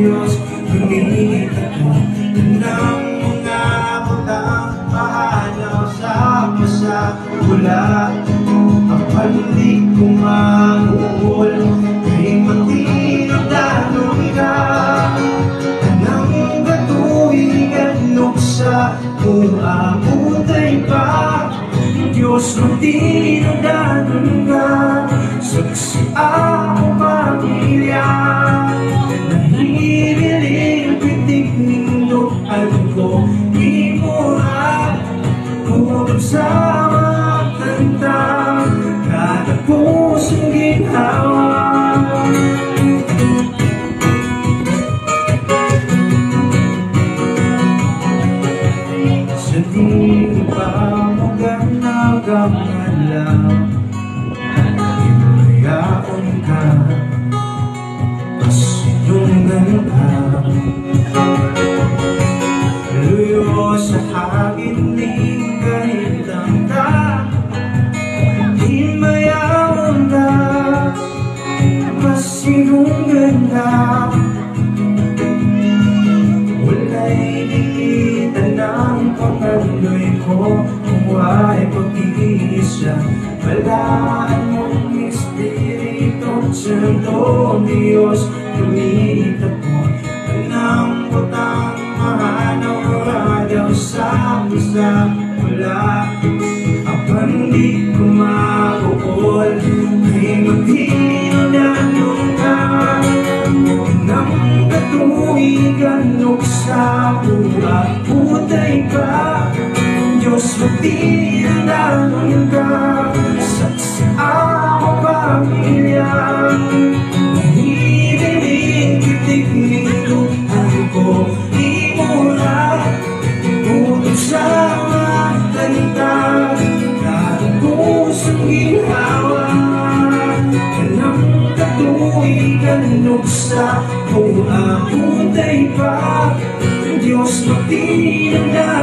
Diyos, lumipat mo ng mga butang mahanaw sa pasakula. Ang pandig kumangukol kay matinong tanong ka. Anang katuwigan nuksa kung abutay pa. Diyos matinong tanong ka. Saksi ang pamilya nahihiling pitik ninduan ko. Di mo at kulog sa mga kanta kada pusong ginhawa. Sa di pa mo ganagalang yaon ka, pasinungan ka. Luyo sa hagin ni kahitang ka, di mayaon ka, pasinungan ka. Wala'y lilitan ng pangaloy ko kung ay pag-iisa. Walaan mong Espiritu Santo, Diyos, lumipat mo ng butang mahanaw daw sa pasakula. Ang pandig kumagukol ay maghinanong ka. Nang katuwigan nuksa buha utay pa. Diyos, maghinanong ka. Saksi ang pamilya nahihiling pitik ninduan ko. Di mo na kulog sa mga kanta kada pusong ginhawa. Anang katuwigan nuksa kung abutay pa. Diyos, magtinang